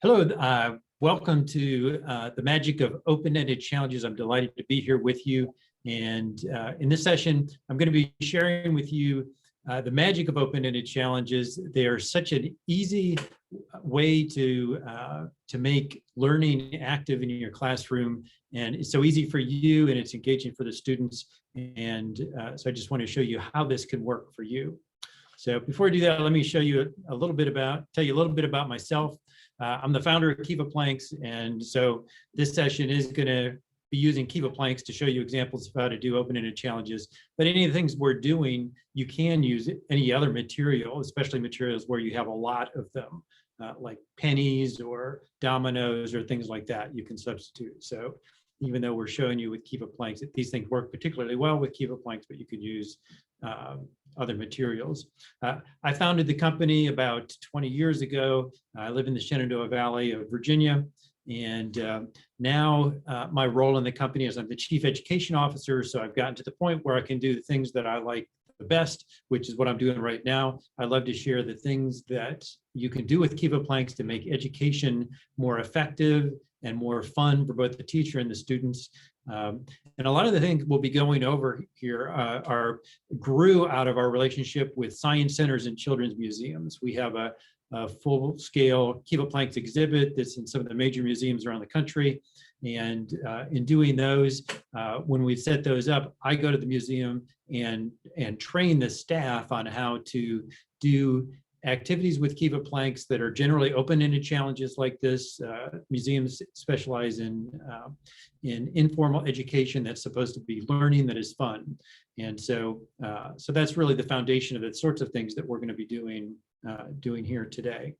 Hello, welcome to the magic of open-ended challenges. I'm delighted to be here with you. And in this session, I'm going to be sharing with you the magic of open-ended challenges. They are such an easy way to make learning active in your classroom. And it's so easy for you and it's engaging for the students. And so I just want to show you how this can work for you. So before I do that, let me show you tell you a little bit about myself. I'm the founder of KEVA Planks, and so this session is going to be using KEVA Planks to show you examples of how to do open-ended challenges. But any of the things we're doing, you can use any other material, especially materials where you have a lot of them, like pennies or dominoes or things like that. You can substitute. So even though we're showing you with KEVA Planks, these things work particularly well with KEVA Planks, but you could use other materials. I founded the company about 20 years ago. I live in the Shenandoah Valley of Virginia. And now my role in the company is I'm the Chief Education Officer. So I've gotten to the point where I can do the things that I like the best, which is what I'm doing right now. I love to share the things that you can do with KEVA Planks to make education more effective and more fun for both the teacher and the students. And a lot of the things we'll be going over here grew out of our relationship with science centers and children's museums. We have a full-scale KEVA Planks exhibit that's in some of the major museums around the country. And in doing those, when we set those up, I go to the museum and train the staff on how to do activities with KEVA Planks that are generally open-ended challenges like this. Museums specialize in informal education that's supposed to be learning that is fun. And so that's really the foundation of the sorts of things that we're going to be doing here today.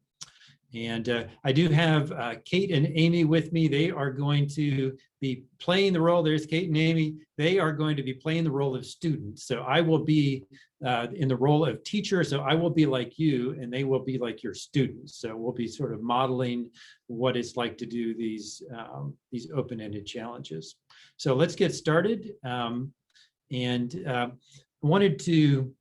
And I do have Kate and Amy with me. They are going to be playing the role. There's Kate and Amy. They are going to be playing the role of students. So I will be in the role of teacher. So I will be like you and they will be like your students. So we'll be sort of modeling what it's like to do these open-ended challenges. So let's get started. I wanted to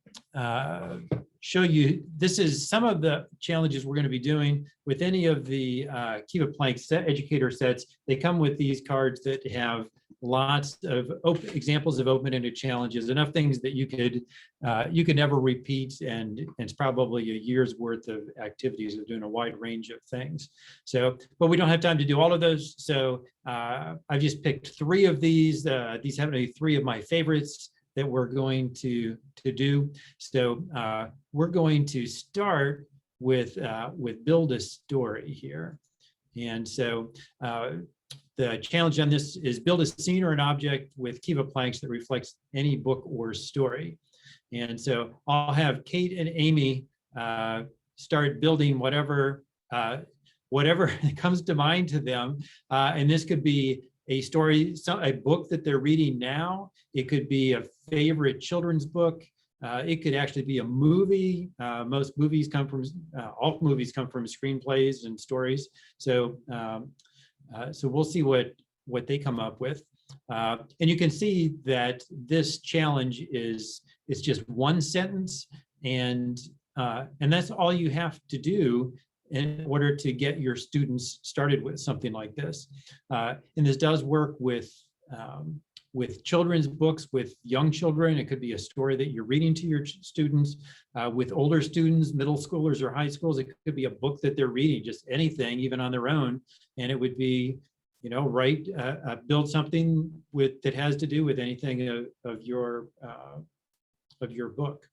show you, this is some of the challenges we're going to be doing with any of the KEVA Planks educator sets. They come with these cards that have lots of examples of open-ended challenges, enough things that you could never repeat, and it's probably a year's worth of activities of doing a wide range of things. So, but we don't have time to do all of those. So I've just picked 3 of these. These happen to be 3 of my favorites that we're going to do. So we're going to start with build a story here. And so the challenge on this is build a scene or an object with KEVA Planks that reflects any book or story. And so I'll have Kate and Amy start building whatever comes to mind to them. And this could be a story, a book that they're reading now. It could be a favorite children's book. It could actually be a movie. Most movies come from, all movies come from screenplays and stories. So, so we'll see what they come up with. And you can see that this challenge it's just one sentence, and that's all you have to do in order to get your students started with something like this. And this does work with children's books, with young children. It could be a story that you're reading to your students. With older students, middle schoolers or high schools, it could be a book that they're reading, just anything, even on their own. And it would be, build something that has to do with anything of your book.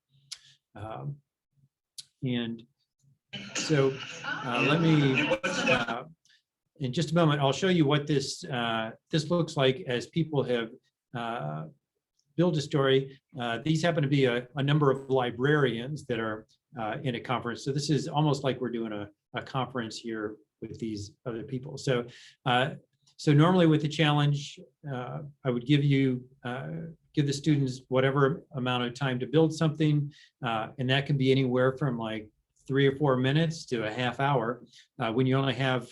And so let me, in just a moment, I'll show you what this looks like as people have built a story. These happen to be a number of librarians that are in a conference. So this is almost like we're doing a conference here with these other people. So so normally with the challenge, I would give the students whatever amount of time to build something, and that can be anywhere from like 3 or 4 minutes to a half hour. When you only have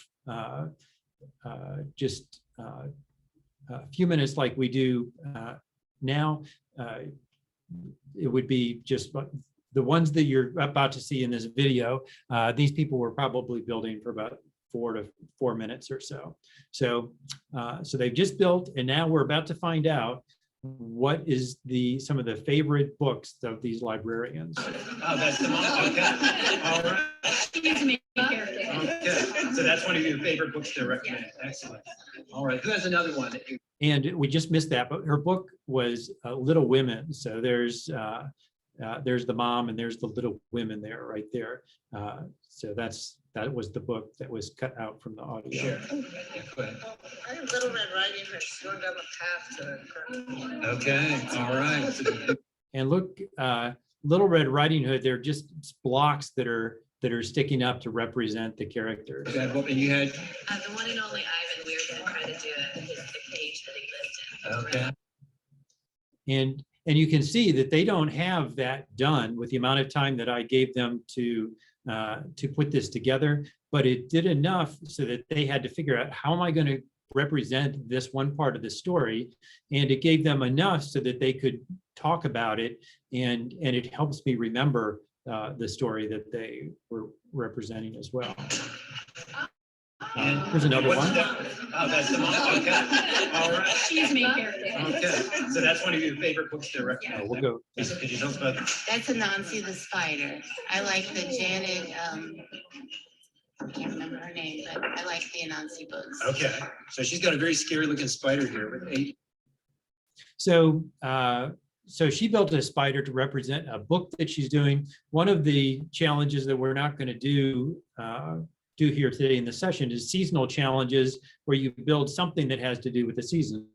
just a few minutes like we do now, it would be just the ones that you're about to see in this video. These people were probably building for about 4 minutes or so. So they've just built, and now we're about to find out what is some of the favorite books of these librarians. Oh, that's the one. Okay. All right. Okay. So that's one of your favorite books to recommend. Excellent. All right. Who has another one? And we just missed that, but her book was Little Women. So there's the mom and there's the little women there, right there. So that was the book that was cut out from the audio. Sure. Go ahead. I have Little Red Riding Hood. She's going down the path to. Okay. All right. And look, Little Red Riding Hood, they're just blocks that are sticking up to represent the characters. And you had The one and only Ivan. We were going to try to do the cage that he lived in. okay. And you can see that they don't have that done with the amount of time that I gave them to put this together, but it did enough so that they had to figure out, how am I going to represent this one part of the story? And it gave them enough so that they could talk about it, and it helps me remember the story that they were representing as well. Here's another one. Oh, that's the one. Okay. All right. She's main character. Okay. So that's one of your favorite books to recommend. We'll go. Could you tell us about that? That's Anansi the spider. I like the Janet. I can't remember her name, but I like the Anansi books. Okay. So she's got a very scary looking spider here with 8. So she built a spider to represent a book that she's doing. One of the challenges that we're not going to do here today in the session is seasonal challenges, where you build something that has to do with the season.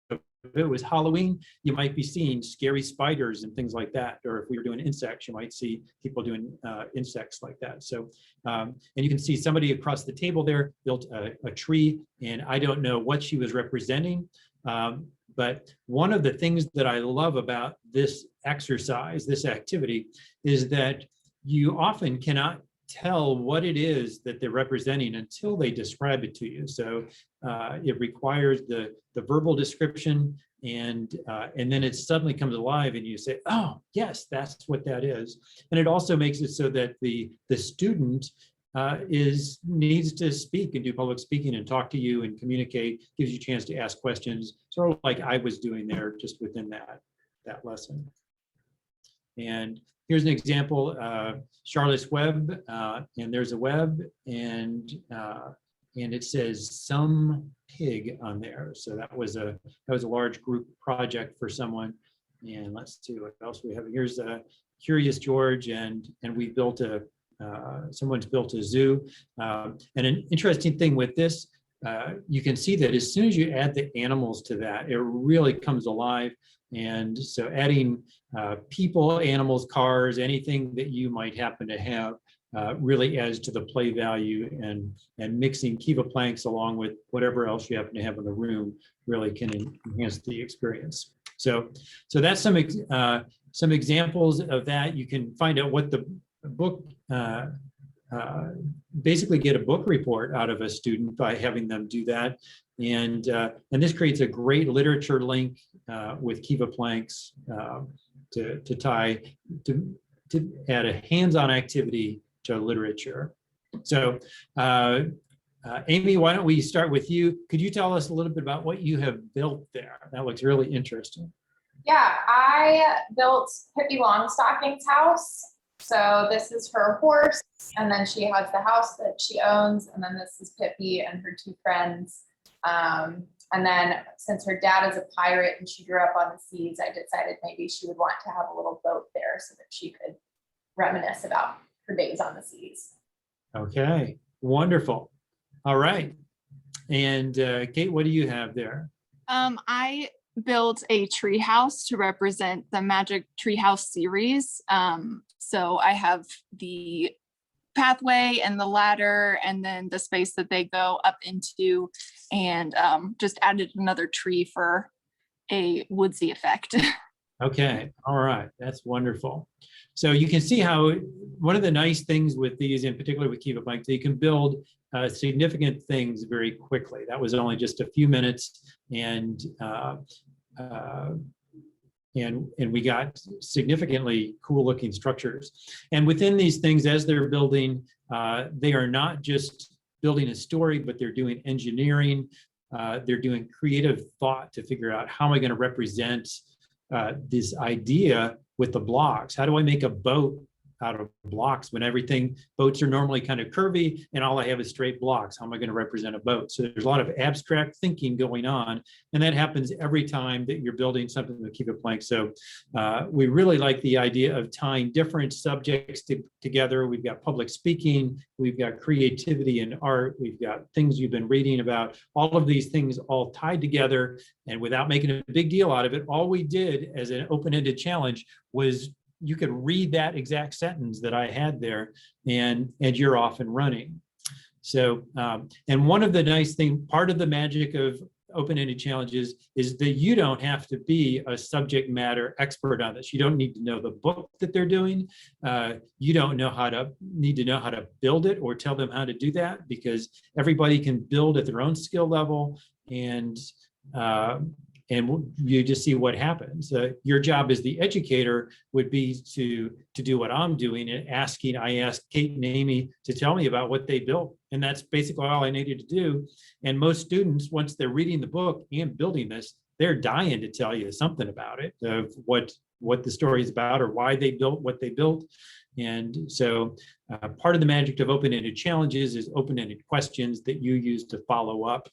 If it was Halloween, you might be seeing scary spiders and things like that. Or if we were doing insects, you might see people doing insects like that. So, and you can see somebody across the table there built a tree, and I don't know what she was representing. But one of the things that I love about this exercise, this activity, is that you often cannot tell what it is that they're representing until they describe it to you. So it requires the verbal description, and then it suddenly comes alive and you say, oh, yes, that's what that is. And it also makes it so that the student needs to speak and do public speaking and talk to you and communicate, gives you a chance to ask questions, sort of like I was doing there just within that lesson. And here's an example, Charlotte's Web, and there's a web, and it says some pig on there. So that was a large group project for someone. And let's see what else we have. Here's Curious George, and we built someone's built a zoo. And an interesting thing with this, you can see that as soon as you add the animals to that, it really comes alive. And so adding people, animals, cars, anything that you might happen to have really adds to the play value, and mixing KEVA Planks along with whatever else you happen to have in the room really can enhance the experience. So that's some examples of that. You can find out what the book, basically get a book report out of a student by having them do that. And this creates a great literature link with KEVA Planks to add a hands-on activity to literature. So Amy, why don't we start with you? Could you tell us a little bit about what you have built there? That looks really interesting. Yeah, I built Pippi Longstocking's house. So this is her horse, and then she has the house that she owns, and then this is Pippi and her 2 friends. And then since her dad is a pirate and she grew up on the seas, I decided maybe she would want to have a little boat there so that she could reminisce about her days on the seas. Okay, wonderful. All right. And Kate, what do you have there? I built a tree house to represent the Magic Treehouse series. So I have the pathway and the ladder, and then the space that they go up into, and just added another tree for a woodsy effect. Okay, all right, that's wonderful. So you can see how one of the nice things with these, in particular with KEVA Planks, you can build significant things very quickly. That was only just a few minutes, and and we got significantly cool looking structures. And within these things, as they're building, they are not just building a story, but they're doing engineering. They're doing creative thought to figure out, how am I going to represent this idea with the blocks? How do I make a boat out of blocks when boats are normally kind of curvy and all I have is straight blocks? How am I going to represent a boat? So there's a lot of abstract thinking going on, and that happens every time that you're building something with KEVA Planks. So we really like the idea of tying different subjects together. We've got public speaking, we've got creativity and art, we've got things you've been reading about, all of these things all tied together. And without making a big deal out of it, all we did as an open-ended challenge was you could read that exact sentence that I had there, and you're off and running. So, and one of the nice things, part of the magic of open-ended challenges is that you don't have to be a subject matter expert on this. You don't need to know the book that they're doing. You don't need to know how to build it or tell them how to do that, because everybody can build at their own skill level, and you just see what happens. Your job as the educator would be to do what I'm doing and I asked Kate and Amy to tell me about what they built. And that's basically all I needed to do. And most students, once they're reading the book and building this, they're dying to tell you something about it, of what the story is about or why they built what they built. And so part of the magic of open-ended challenges is open-ended questions that you use to follow up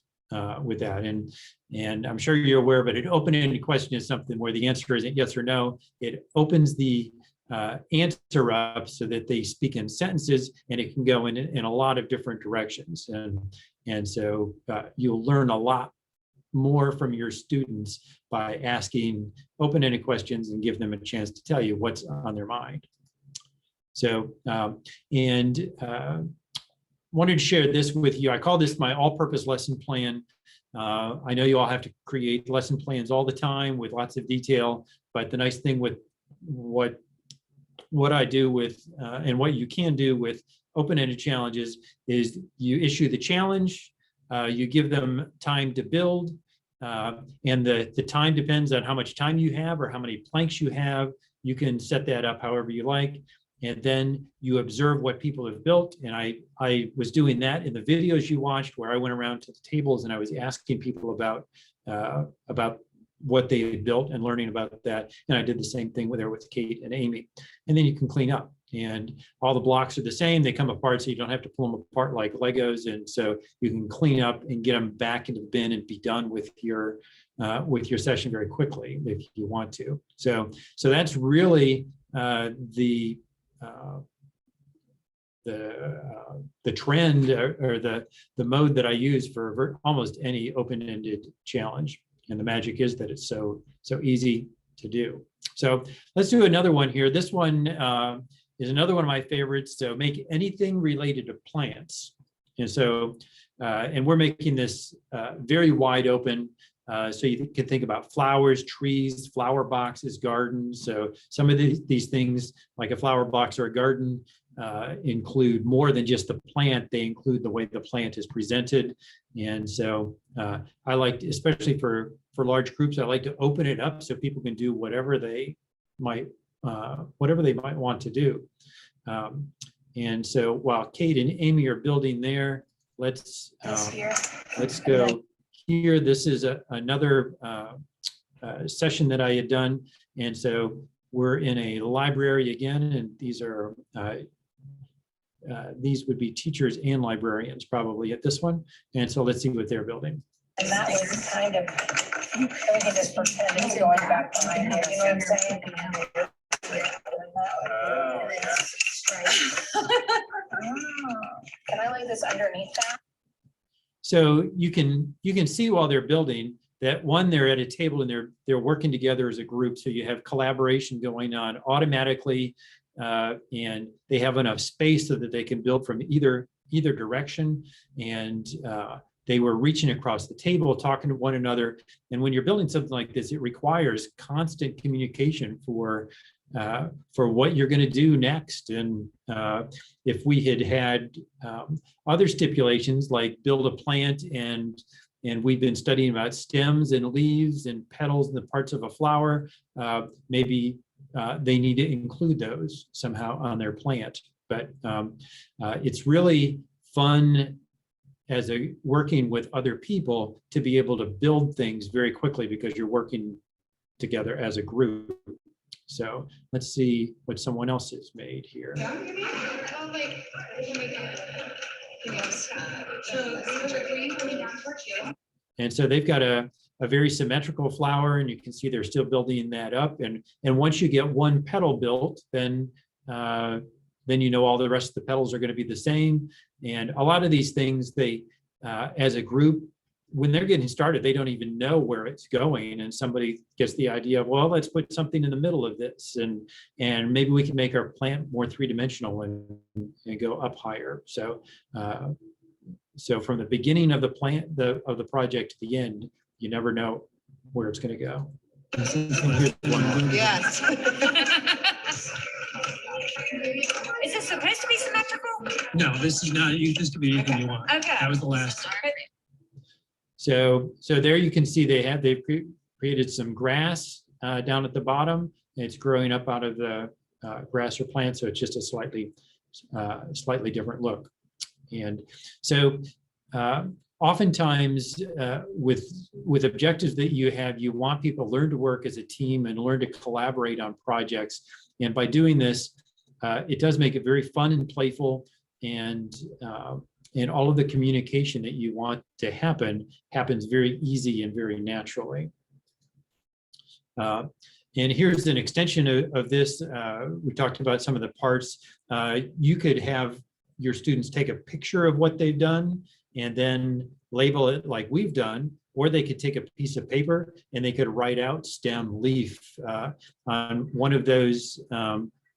with that. And I'm sure you're aware, but an open-ended question is something where the answer isn't yes or no. It opens the answer up so that they speak in sentences, and it can go in a lot of different directions. And so you'll learn a lot more from your students by asking open-ended questions and give them a chance to tell you what's on their mind. So, wanted to share this with you. I call this my all-purpose lesson plan. I know you all have to create lesson plans all the time with lots of detail, but the nice thing with what I do with and what you can do with open-ended challenges is you issue the challenge, you give them time to build, and the time depends on how much time you have or how many planks you have. You can set that up however you like. And then you observe what people have built. And I was doing that in the videos you watched, where I went around to the tables and I was asking people about what they had built and learning about that. And I did the same thing with Kate and Amy. And then you can clean up, and all the blocks are the same. They come apart, so you don't have to pull them apart like Legos. And so you can clean up and get them back into the bin and be done with your session very quickly if you want to. So that's really the trend or the mode that I use for almost any open-ended challenge. And the magic is that it's so easy to do. So let's do another one here. This one is another one of my favorites. So make anything related to plants. And so, and we're making this very wide open. So you can think about flowers, trees, flower boxes, gardens. So some of these things, like a flower box or a garden, include more than just the plant. They include the way the plant is presented. And so I like, especially for large groups, I like to open it up so people can do whatever they might want to do. And so while Kate and Amy are building there, let's go here. This is another session that I had done. And so we're in a library again, and these are these would be teachers and librarians probably at this one. And so let's see what they're building. And that was kind of, we can just pretend it's going back behind there, you know what I'm saying? Can I lay this underneath that? So you can see while they're building that they're at a table and they're working together as a group. So you have collaboration going on automatically, and they have enough space so that they can build from either direction. And they were reaching across the table, talking to one another. And when you're building something like this, it requires constant communication for what you're going to do next. And if we had other stipulations like build a plant and and we've been studying about stems and leaves and petals and the parts of a flower, maybe they need to include those somehow on their plant. But it's really fun as working with other people to be able to build things very quickly because you're working together as a group. So let's see what someone else has made here. And so they've got a very symmetrical flower, and you can see they're still building that up. And once you get one petal built, then you know all the rest of the petals are going to be the same. And a lot of these things, they, as a group, when they're getting started, they don't even know where it's going. And somebody gets the idea of, well, let's put something in the middle of this, and maybe we can make our plant more three-dimensional and go up higher. So so from the beginning of the plant, of the project to the end, you never know where it's going to go. Yes. Is this supposed to be symmetrical? No, this is not, this could be anything you want. Okay. That was the last. So there you can see they've created some grass down at the bottom. It's growing up out of the grass or plant, so it's just a slightly different look. And so oftentimes with objectives that you want people to learn to work as a team and learn to collaborate on projects. And by doing this, it does make it very fun and playful, and all of the communication that you want to happens very easy and very naturally. And here's an extension of this. We talked about some of the parts. You could have your students take a picture of what they've done and then label it like we've done, or they could take a piece of paper and they could write out stem, leaf on one of those,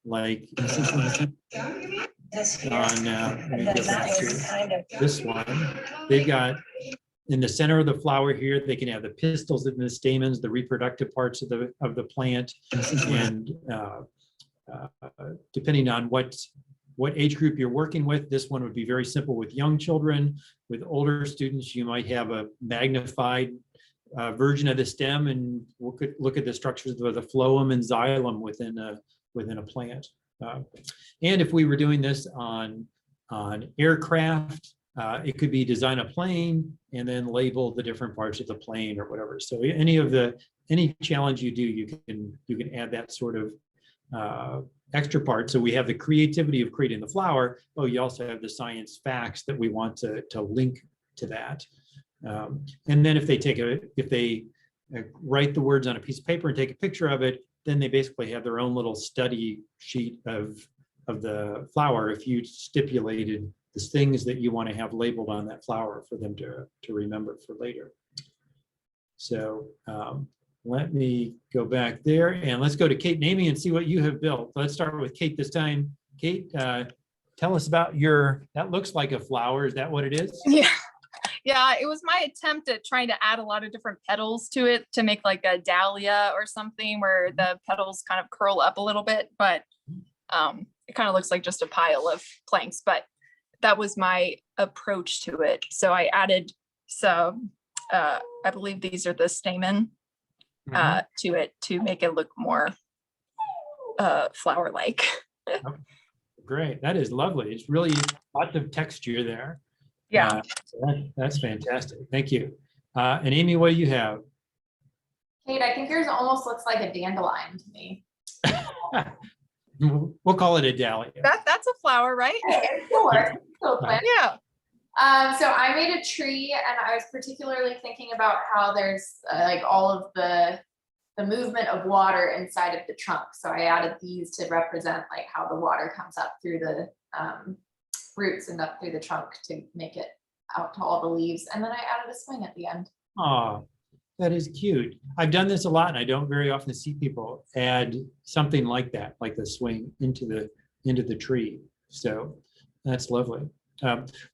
like on this one. They've got in the center of the flower here, they can have the pistils and the stamens, the reproductive parts of the plant, and depending on what age group you're working with, this one would be very simple with young children. With older students, you might have a magnified version of the stem, and look at the structures of the phloem and xylem within a plant. And if we were doing this on aircraft, it could be design a plane and then label the different parts of the plane or whatever. So any challenge you do, you can add that sort of extra part. So we have the creativity of creating the flower. Oh, you also have the science facts that we want to link to that. And then if they write the words on a piece of paper and take a picture of it, then they basically have their own little study sheet of the flower. If you stipulated the things that you want to have labeled on that flower for them to remember for later. So let me go back there and let's go to Kate and Amy and see what you have built. Let's start with Kate this time. Kate, tell us about that looks like a flower. Is that what it is? Yeah, it was my attempt at trying to add a lot of different petals to it to make like a dahlia or something where the petals kind of curl up a little bit, but it kind of looks like just a pile of planks, but that was my approach to it. So I added I believe these are the stamen to it to make it look more flower-like. Great, that is lovely. It's really lots of texture there. Yeah. So that's fantastic. Thank you. And Amy, what do you have? Kate, I think yours almost looks like a dandelion to me. We'll call it a dahlia. That's a flower, right? Yeah. So I made a tree, and I was particularly thinking about how there's like all of the movement of water inside of the trunk. So I added these to represent like how the water comes up through the roots and up through the trunk to make it out to all the leaves. And then I added a swing at the end. Oh, that is cute. I've done this a lot, and I don't very often see people add something like that, like the swing into the tree. So that's lovely.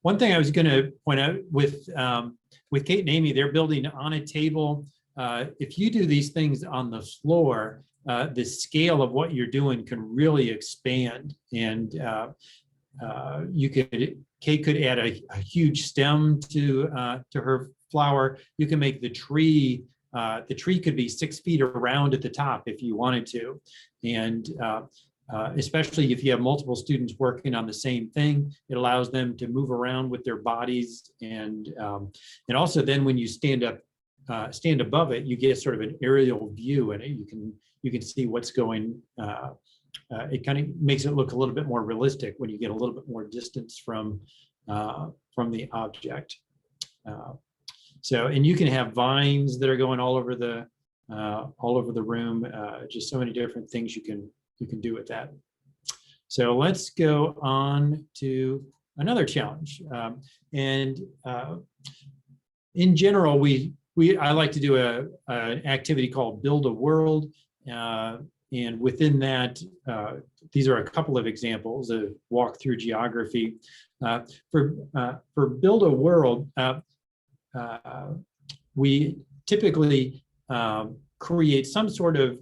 One thing I was going to point out with Kate and Amy, they're building on a table. If you do these things on the floor, the scale of what you're doing can really expand. And Kate could add a huge stem to her flower. You can make the tree could be 6 feet around at the top if you wanted to. And especially if you have multiple students working on the same thing, it allows them to move around with their bodies. And also then when you stand above it, you get sort of an aerial view, and you can see what's going. It kind of makes it look a little bit more realistic when you get a little bit more distance from the object. And you can have vines that are going all over the room. Just so many different things you can do with that. So let's go on to another challenge. In general, I like to do an activity called Build a World. And within that, these are a couple of examples of walk through geography. For Build a World, we typically create some sort of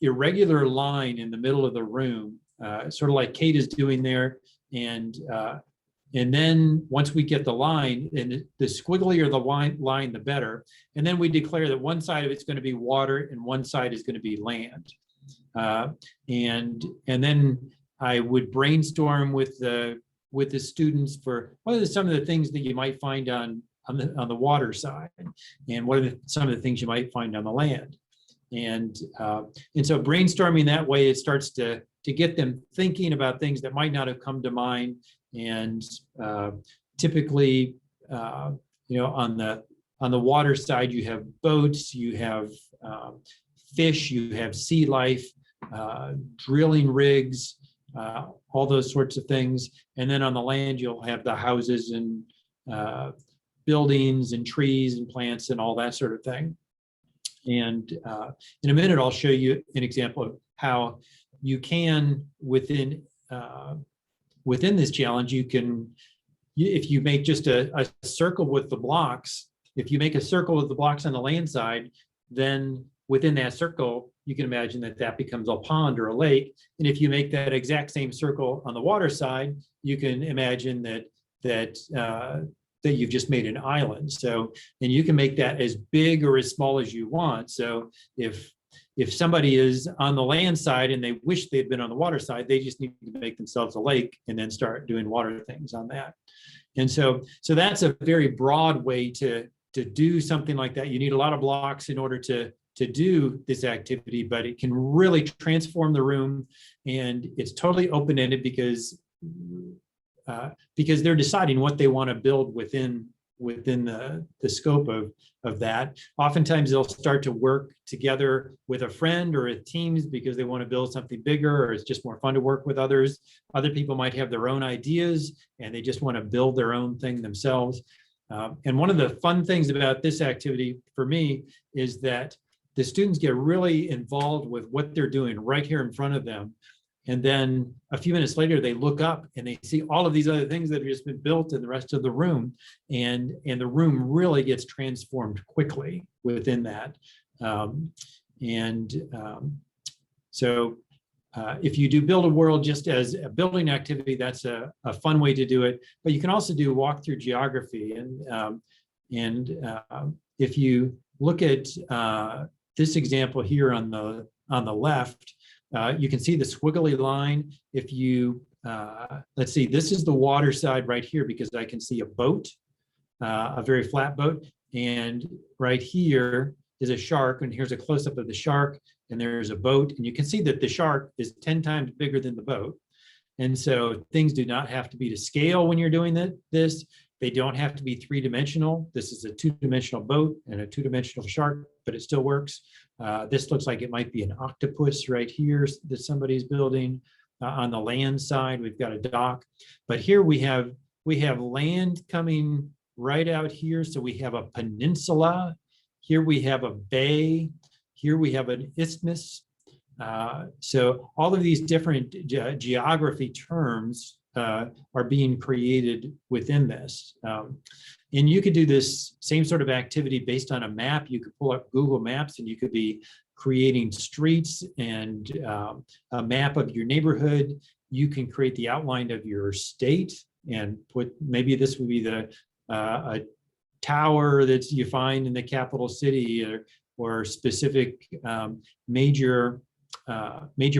irregular line in the middle of the room, sort of like Kate is doing there. And then once we get the line, and the squigglier the line, the better. And then we declare that one side of it's going to be water and one side is going to be land. And then I would brainstorm with the students for what are some of the things that you might find on the water side, and what are some of the things you might find on the land. And so brainstorming that way, it starts to get them thinking about things that might not have come to mind. And typically, on the water side, you have boats, you have fish, you have sea life, drilling rigs, all those sorts of things. And then on the land, you'll have the houses and buildings and trees and plants and all that sort of thing. And in a minute, I'll show you an example of how you can, within this challenge, if you make just a circle with the blocks, if you make a circle with the blocks on the land side, then within that circle, you can imagine that becomes a pond or a lake. And if you make that exact same circle on the water side, you can imagine that you've just made an island. So, and you can make that as big or as small as you want. So if somebody is on the land side and they wish they'd been on the water side, they just need to make themselves a lake and then start doing water things on that. And so that's a very broad way to do something like that. You need a lot of blocks in order to do this activity, but it can really transform the room, and it's totally open-ended because they're deciding what they want to build within the scope of that. Oftentimes they'll start to work together with a friend or a teams because they want to build something bigger, or it's just more fun to work with others. Other people might have their own ideas and they just want to build their own thing themselves. And one of the fun things about this activity for me is that the students get really involved with what they're doing right here in front of them. And then a few minutes later, they look up and they see all of these other things that have just been built in the rest of the room. And the room really gets transformed quickly within that. So if you do Build a World just as a building activity, that's a fun way to do it. But you can also do walk through geography. And if you look at this example here on the left, you can see the squiggly line. If you, let's see, this is the water side right here because I can see a boat, a very flat boat. And right here is a shark, and here's a close-up of the shark, and there's a boat. And you can see that the shark is 10 times bigger than the boat. And so things do not have to be to scale when you're doing this. They don't have to be three-dimensional. This is a two-dimensional boat and a two-dimensional shark, but it still works. This looks like it might be an octopus right here that somebody's building. On the land side, we've got a dock. But here we have land coming right out here. So we have a peninsula. Here we have a bay. Here we have an isthmus. So all of these different geography terms are being created within this. And you could do this same sort of activity based on a map. You could pull up Google Maps and you could be creating streets and a map of your neighborhood. You can create the outline of your state and put, maybe this would be tower that you find in the capital city, or specific major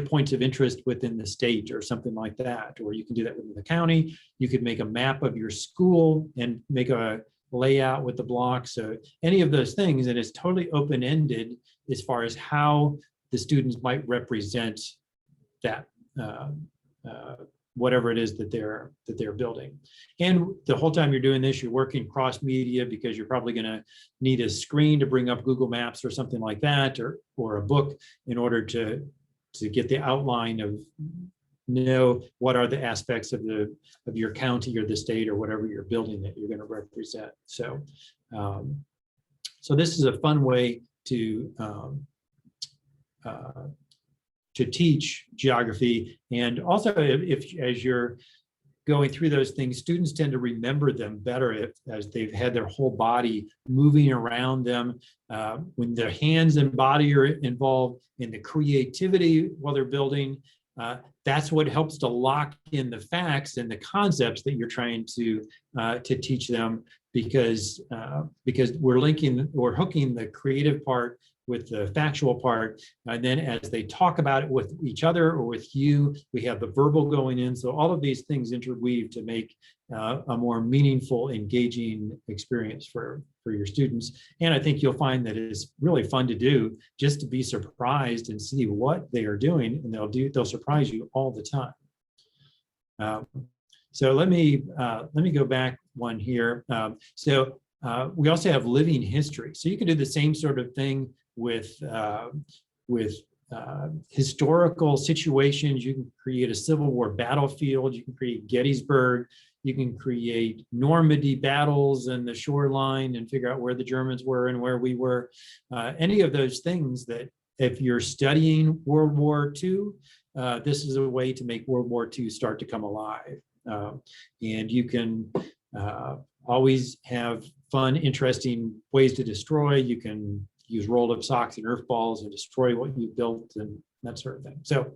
points of interest within the state or something like that. Or you can do that within the county. You could make a map of your school and make a layout with the blocks. So any of those things, and it's totally open-ended as far as how the students might represent that whatever it is that they're building. And the whole time you're doing this, you're working cross media, because you're probably going to need a screen to bring up Google Maps or something like that, or a book, in order to get the outline of know what are the aspects of your county or the state or whatever you're building that you're going to represent. So so this is a fun way to teach geography. And also, if as you're going through those things, students tend to remember them better as they've had their whole body moving around them. When their hands and body are involved in the creativity while they're building, that's what helps to lock in the facts and the concepts that you're trying to teach them, because we're hooking the creative part with the factual part, and then as they talk about it with each other or with you, we have the verbal going in. So all of these things interweave to make a more meaningful, engaging experience for your students. And I think you'll find that it's really fun to do, just to be surprised and see what they are doing, and they'll surprise you all the time. So let me go back one here. We also have living history. So you can do the same sort of thing with historical situations. You can create a Civil War battlefield. You can create Gettysburg. You can create Normandy battles and the shoreline, and figure out where the Germans were and where we were. Any of those things that, if you're studying World War II, this is a way to make World War II start to come alive. And you can always have fun, interesting ways to destroy. You can use roll-up socks and Nerf balls and destroy what you built and that sort of thing. So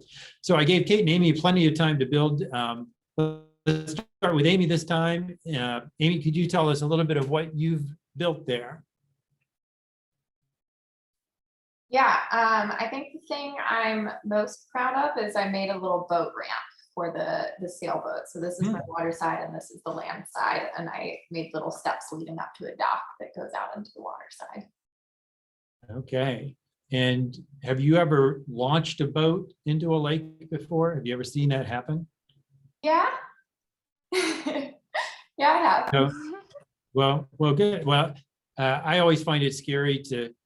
I gave Kate and Amy plenty of time to build. Let's start with Amy this time. Amy, could you tell us a little bit of what you've built there? Yeah, I think the thing I'm most proud of is I made a little boat ramp for the sailboat. So this is my water side and this is the land side. And I made little steps leading up to a dock that goes out into the water side. Okay. And have you ever launched a boat into a lake before? Have you ever seen that happen? Yeah. Yeah, I have. No. Well, good. Well, I always find it scary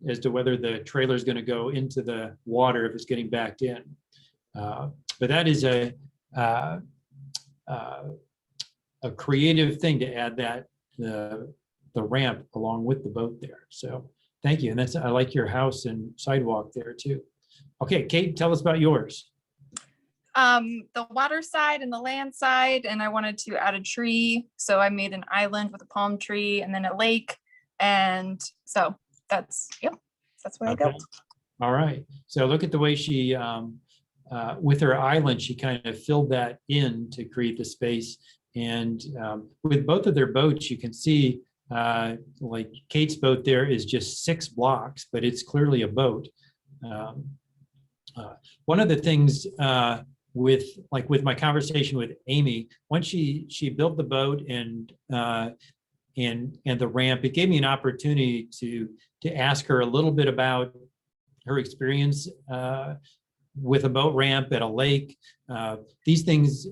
as to whether the trailer is going to go into the water if it's getting backed in. But that is a creative thing to add the ramp along with the boat there. So thank you. And I like your house and sidewalk there too. Okay, Kate, tell us about yours. The water side and the land side, and I wanted to add a tree. So I made an island with a palm tree and then a lake. And so that's what I built. All right. So look at the way she, with her island, she kind of filled that in to create the space. And with both of their boats, you can see like Kate's boat there is just 6 blocks, but it's clearly a boat. One of the things with my conversation with Amy, once she built the boat and the ramp, it gave me an opportunity to ask her a little bit about her experience with a boat ramp at a lake. These things,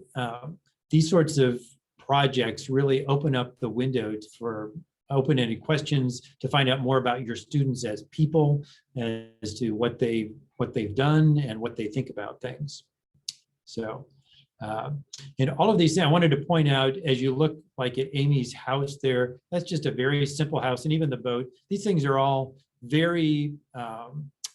these sorts of projects really open up the window for open-ended questions, to find out more about your students as people, as to what they've done and what they think about things. So, and all of these things, I wanted to point out, as you look like at Amy's house there, that's just a very simple house, and even the boat, these things are all very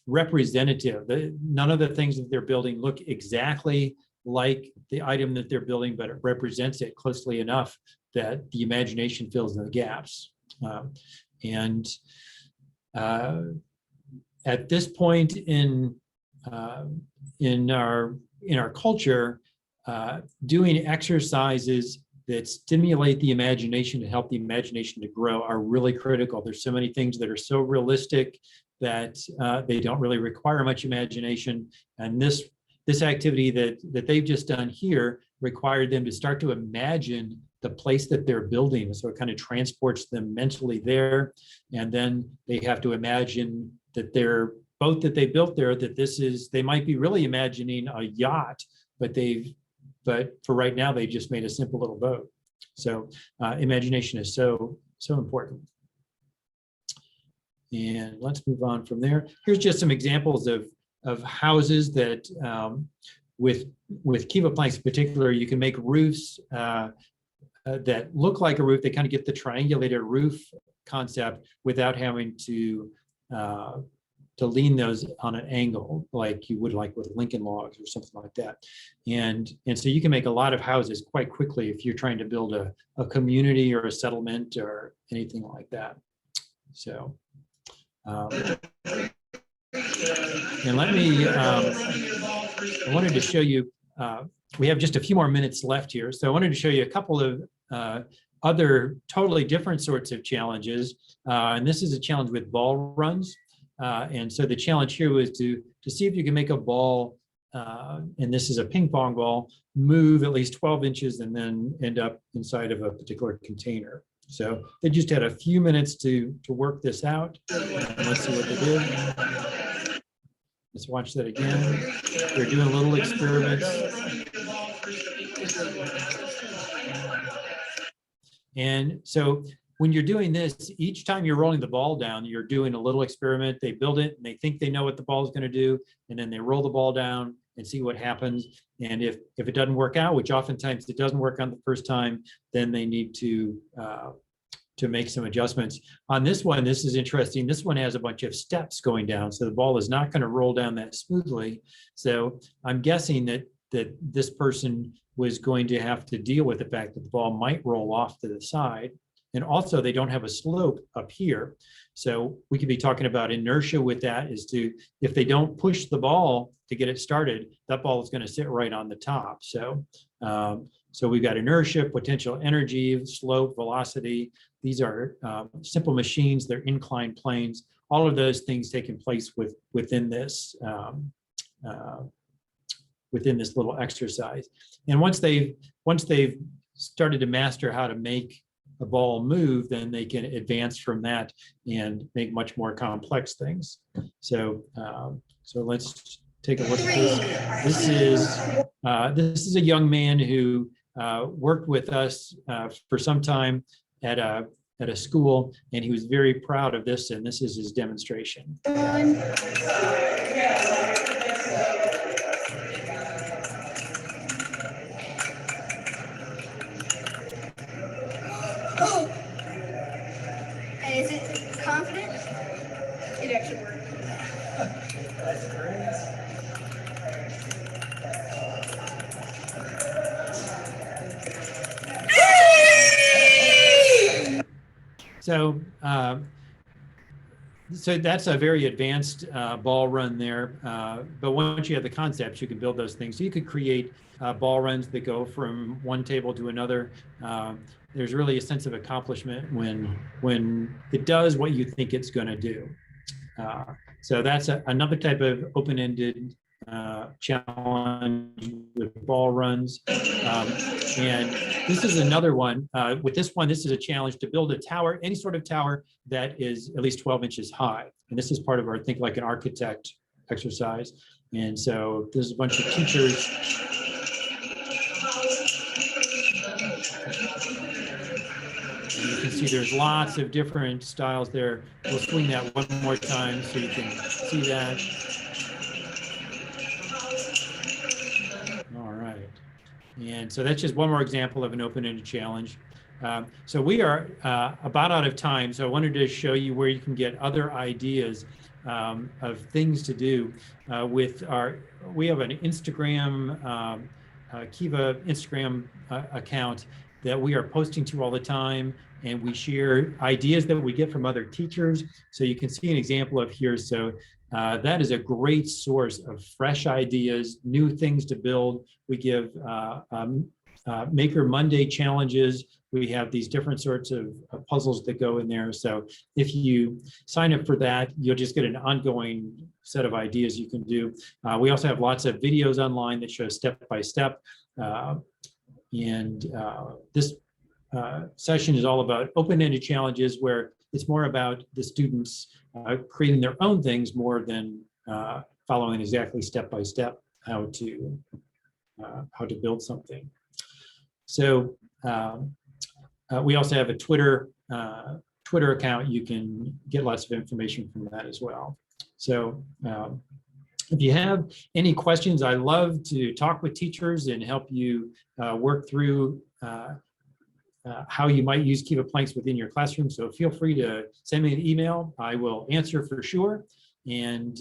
representative. None of the things that they're building look exactly like the item that they're building, but it represents it closely enough that the imagination fills in the gaps. At this point in our culture, doing exercises that stimulate the imagination to help the imagination to grow are really critical. There's so many things that are so realistic that they don't really require much imagination. And this activity that they've just done here required them to start to imagine the place that they're building. So it kind of transports them mentally there. And then they have to imagine that their boat that they built there, that they might be really imagining a yacht, but for right now, they just made a simple little boat. So imagination is so important. And let's move on from there. Here's just some examples of houses that with KEVA Planks in particular, you can make roofs that look like a roof. They kind of get the triangulated roof concept without having to lean those on an angle like you would like with Lincoln logs or something like that. And so you can make a lot of houses quite quickly if you're trying to build a community or a settlement or anything like that. So, and let me, I wanted to show you, we have just a few more minutes left here. So I wanted to show you a couple of other totally different sorts of challenges. And this is a challenge with ball runs. And so the challenge here was to see if you can make a ball, and this is a ping pong ball, move at least 12 inches and then end up inside of a particular container. So they just had a few minutes to work this out. And let's see what they did. Let's watch that again. They're doing little experiments. And so when you're doing this, each time you're rolling the ball down, you're doing a little experiment. They build it and they think they know what the ball is going to do. And then they roll the ball down and see what happens. And if it doesn't work out, which oftentimes it doesn't work on the first time, then they need to make some adjustments. On this one, this is interesting. This one has a bunch of steps going down. So the ball is not going to roll down that smoothly. So I'm guessing that this person was going to have to deal with the fact that the ball might roll off to the side. And also they don't have a slope up here. So we could be talking about inertia with that if they don't push the ball to get it started, that ball is going to sit right on the top. So, so we've got inertia, potential energy, slope, velocity. These are simple machines. They're inclined planes. All of those things taking place within this little exercise. And once they've started to master how to make a ball move, then they can advance from that and make much more complex things. So, so let's take a look at this. This is a young man who worked with us for some time at a school, and he was very proud of this. And this is his demonstration. And is it confident? It actually worked. That's great. So, so that's a very advanced ball run there. But once you have the concepts, you can build those things. So you could create ball runs that go from one table to another. There's really a sense of accomplishment when it does what you think it's going to do. So that's another type of open-ended challenge with ball runs. And this is another one. With this one, this is a challenge to build a tower, any sort of tower that is at least 12 inches high. And this is part of our Think Like an Architect exercise. And so there's a bunch of teachers. And you can see there's lots of different styles there. We'll swing that one more time so you can see that. All right. And so that's just one more example of an open-ended challenge. So we are about out of time. So I wanted to show you where you can get other ideas of things to do with we have an Instagram, KEVA Instagram account that we are posting to all the time. And we share ideas that we get from other teachers. So you can see an example of here. So that is a great source of fresh ideas, new things to build. We give Maker Monday challenges. We have these different sorts of puzzles that go in there. So if you sign up for that, you'll just get an ongoing set of ideas you can do. We also have lots of videos online that show step by step. This session is all about open-ended challenges where it's more about the students creating their own things more than following exactly step by step how to build something. So we also have a Twitter account. You can get lots of information from that as well. So if you have any questions, I love to talk with teachers and help you work through how you might use KEVA Planks within your classroom. So feel free to send me an email. I will answer for sure. And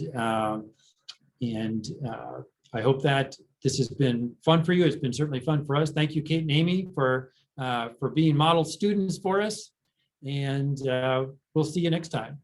I hope that this has been fun for you. It's been certainly fun for us. Thank you, Kate and Amy, for being model students for us. And we'll see you next time.